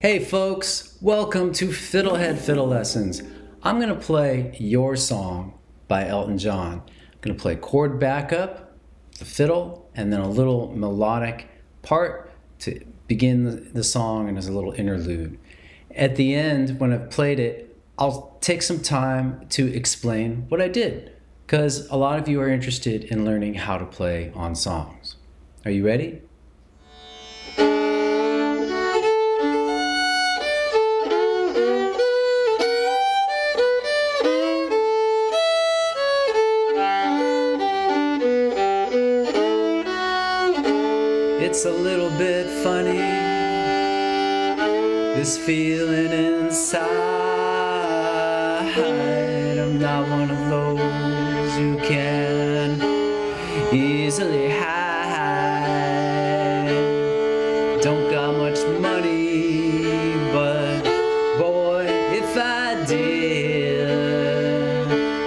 Hey folks, welcome to FiddleHed Fiddle Lessons. I'm going to play Your Song by Elton John. I'm going to play chord backup, the fiddle, and then a little melodic part to begin the song and as a little interlude. At the end, when I've played it, I'll take some time to explain what I did, because a lot of you are interested in learning how to play on songs. Are you ready? It's a little bit funny, this feeling inside. I'm not one of those who can easily hide. Don't got much money, but boy, if I did,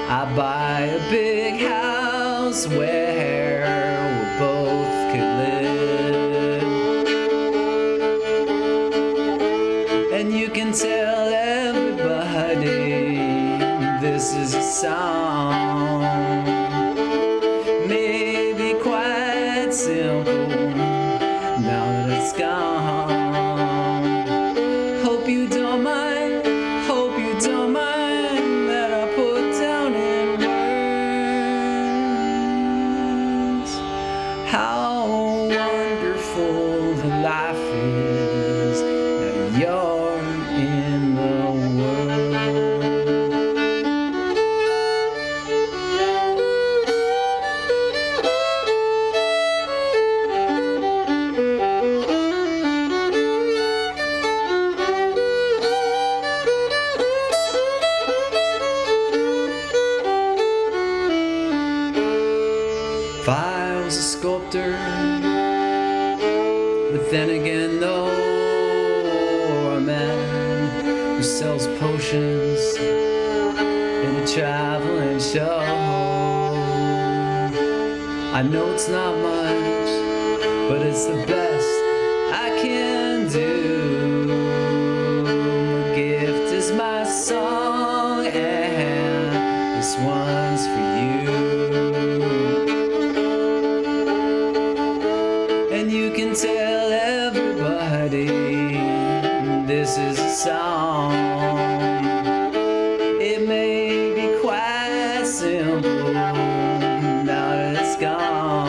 I'd buy a big house where we both could live. And you can tell everybody this is a song, maybe quite simple now that it's gone. Hope you don't mind, hope you don't mind that I put down in words how wonderful the life is that you're in the world. If I was a sculptor, but then again, no, or a man who sells potions in a traveling show. I know it's not much, but it's the best I can do. My gift is my song, and this one's for you. And you can tell everybody this is a song. It may be quite simple now that it's gone.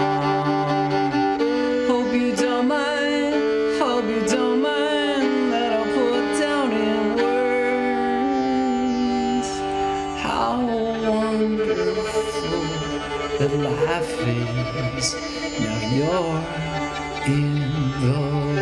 Hope you don't mind, hope you don't mind that I'll put down in words how wonderful that life is now you're in the world.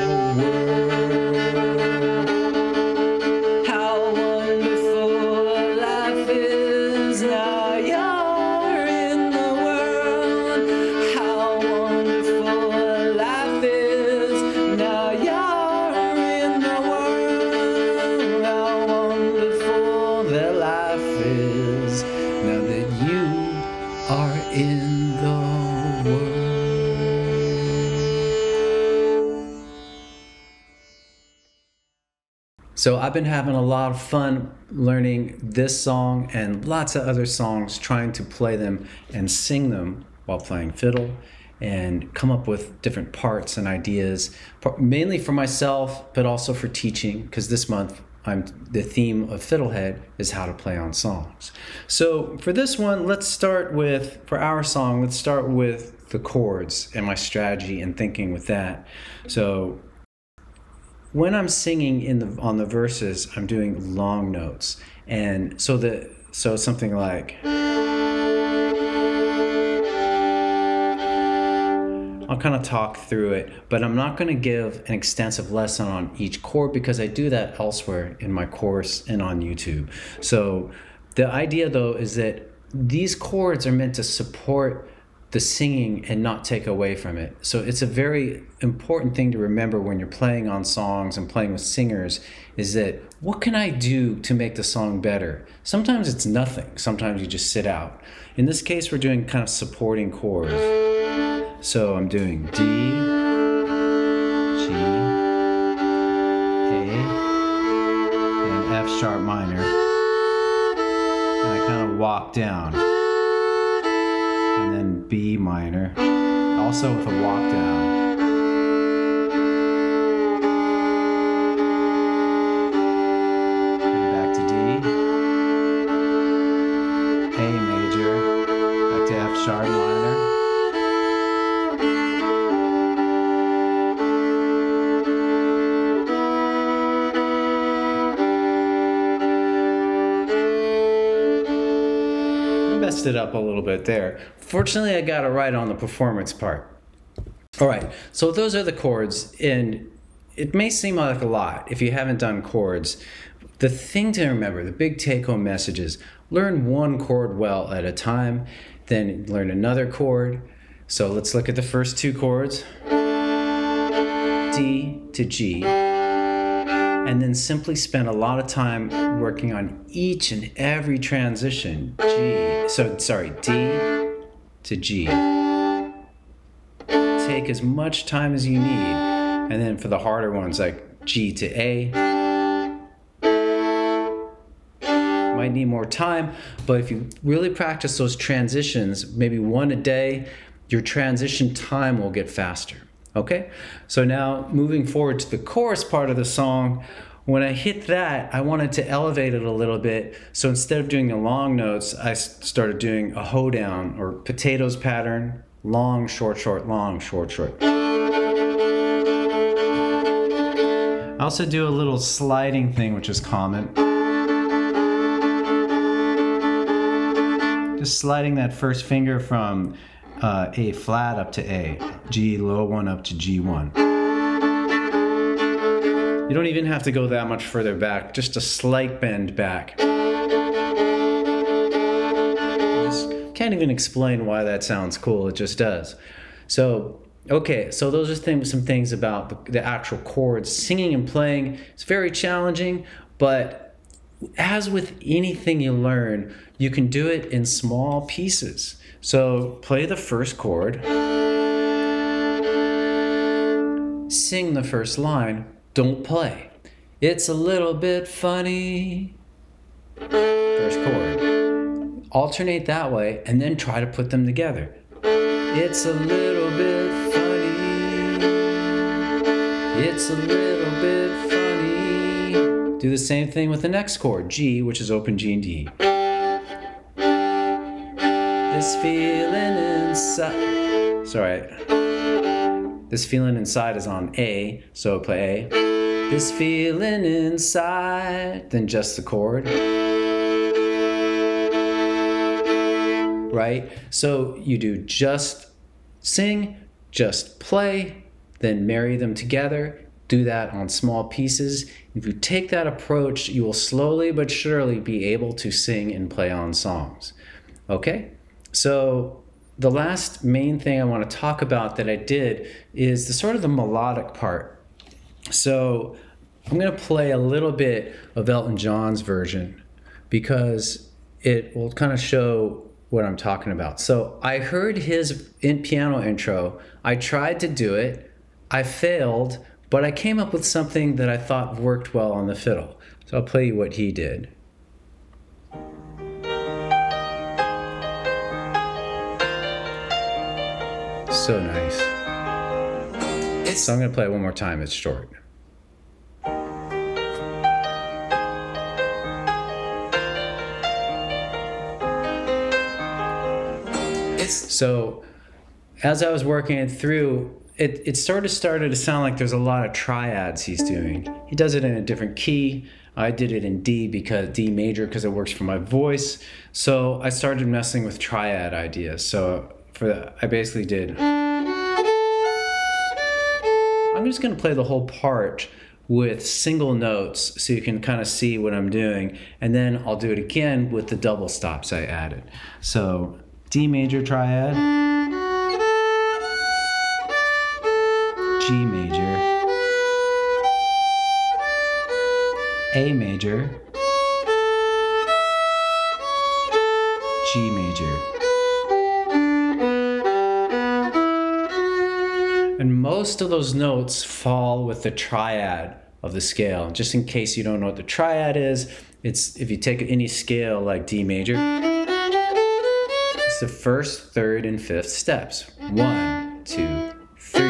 How wonderful life is now you're in the world. How wonderful life is now you're in the world. How wonderful that life is now that you are in the world. So I've been having a lot of fun learning this song and lots of other songs, trying to play them and sing them while playing fiddle and come up with different parts and ideas, mainly for myself, but also for teaching, because this month the theme of FiddleHed is how to play on songs. So for this one, for our song, let's start with the chords and my strategy and thinking with that. So when I'm singing on the verses, I'm doing long notes, and so something like, I'll kind of talk through it, but I'm not going to give an extensive lesson on each chord because I do that elsewhere in my course and on YouTube. So the idea though is that these chords are meant to support the singing and not take away from it. So it's a very important thing to remember when you're playing on songs and playing with singers, is that what can I do to make the song better? Sometimes it's nothing. Sometimes you just sit out. In this case, we're doing kind of supporting chords. So I'm doing D, G, A, walk down. And then B minor, also with a walk down. And back to D. A major, back to F sharp minor. Messed it up a little bit there. Fortunately, I got it right on the performance part. All right, so those are the chords, and it may seem like a lot if you haven't done chords. The thing to remember, the big take-home message is learn one chord well at a time, then learn another chord. So let's look at the first two chords, D to G. And then simply spend a lot of time working on each and every transition. D to G. Take as much time as you need. And then for the harder ones like G to A, might need more time, but if you really practice those transitions, maybe one a day, your transition time will get faster. Okay, so now moving forward to the chorus part of the song, when I hit that, I wanted to elevate it a little bit. So instead of doing the long notes, I started doing a hoedown or potatoes pattern, long, short, short, long, short, short. I also do a little sliding thing, which is common. Just sliding that first finger from A flat up to A, G low one up to G1. You don't even have to go that much further back, just a slight bend back. Just can't even explain why that sounds cool, it just does. So, okay, so those are some things about the actual chords. Singing and playing is very challenging, but as with anything you learn, you can do it in small pieces. So play the first chord, sing the first line, don't play. It's a little bit funny. First chord. Alternate that way and then try to put them together. It's a little bit funny. It's a little bit funny. Do the same thing with the next chord, G, which is open G and D. This feeling inside, sorry, this feeling inside is on A, so play A. This feeling inside, then just the chord. Right? So you do just sing, just play, then marry them together. Do that on small pieces. If you take that approach, you will slowly but surely be able to sing and play on songs. Okay? So the last main thing I want to talk about that I did is the sort of the melodic part. So I'm going to play a little bit of Elton John's version because it will kind of show what I'm talking about. So I heard his piano intro. I tried to do it. I failed, but I came up with something that I thought worked well on the fiddle. So I'll play you what he did. So nice. So I'm going to play it one more time. It's short. So as I was working it through, it started to sound like there's a lot of triads he's doing. He does it in a different key. I did it in D major because it works for my voice. So I started messing with triad ideas. So I basically did. I'm just going to play the whole part with single notes so you can kind of see what I'm doing, and then I'll do it again with the double stops I added. So D major triad, G major, A major, G major. And most of those notes fall with the triad of the scale. Just in case you don't know what the triad is, it's if you take any scale like D major, the first, third, and fifth steps. 1, 2, 3,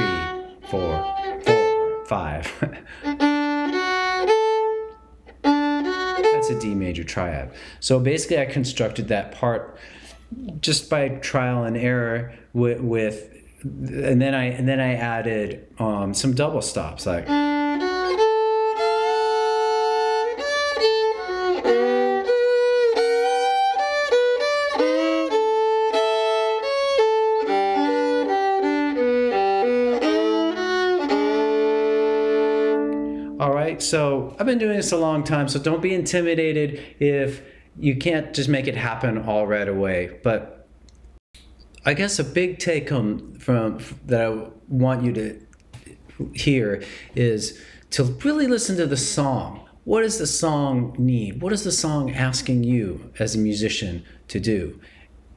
4, 4, 5. That's a D major triad. So basically I constructed that part just by trial and error and then I added some double stops, like all right. So I've been doing this a long time, so don't be intimidated if you can't just make it happen all right away. But I guess a big take home from that I want you to hear is to really listen to the song. What does the song need? What is the song asking you as a musician to do?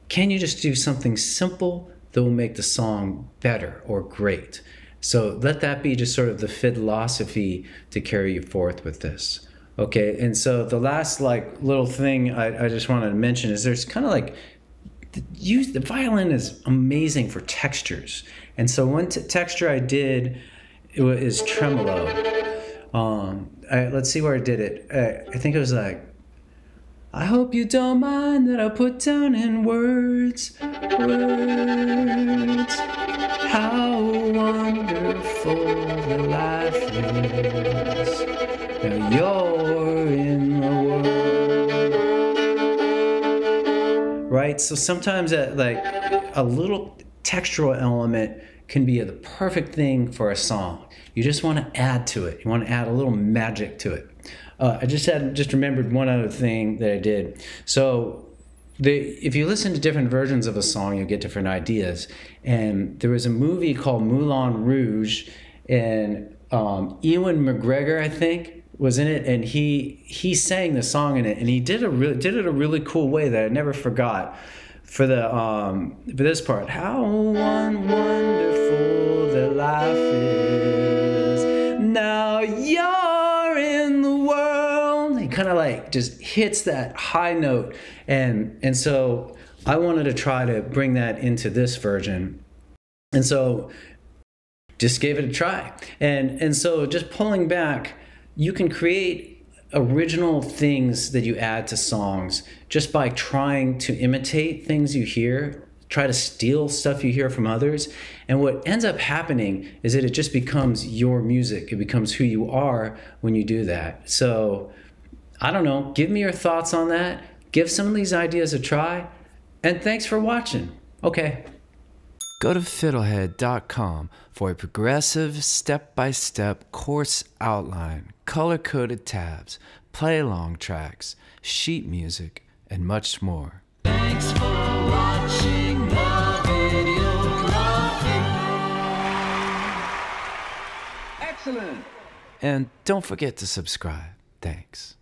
Can you just do something simple that will make the song better or great? So let that be just sort of the philosophy to carry you forth with this. Okay, and so the last little thing I just wanted to mention is there's kind of like the violin is amazing for textures. And so one texture I did is tremolo. Let's see where I did it. I think it was like, I hope you don't mind that I put down in words, how wonderful the life is. Now you're in the world. Right? So sometimes a little textural element can be the perfect thing for a song. You just want to add to it. You want to add a little magic to it. I just remembered one other thing that I did. So if you listen to different versions of a song, you'll get different ideas. And there was a movie called Moulin Rouge, and Ewan McGregor, I think, was in it, and he sang the song in it, and he did it a really cool way that I never forgot. For this part, how wonderful the life is. Now you're in the world. He kind of just hits that high note, and so I wanted to try to bring that into this version, and so just gave it a try, and so just pulling back, you can create original things that you add to songs just by trying to imitate things you hear, try to steal stuff you hear from others. And what ends up happening is that it just becomes your music. It becomes who you are when you do that. So I don't know, give me your thoughts on that. Give some of these ideas a try. And thanks for watching. Okay. Go to FiddleHed.com for a progressive, step-by-step course outline, color-coded tabs, play-along tracks, sheet music, and much more. Thanks for watching the video. Excellent! And don't forget to subscribe. Thanks.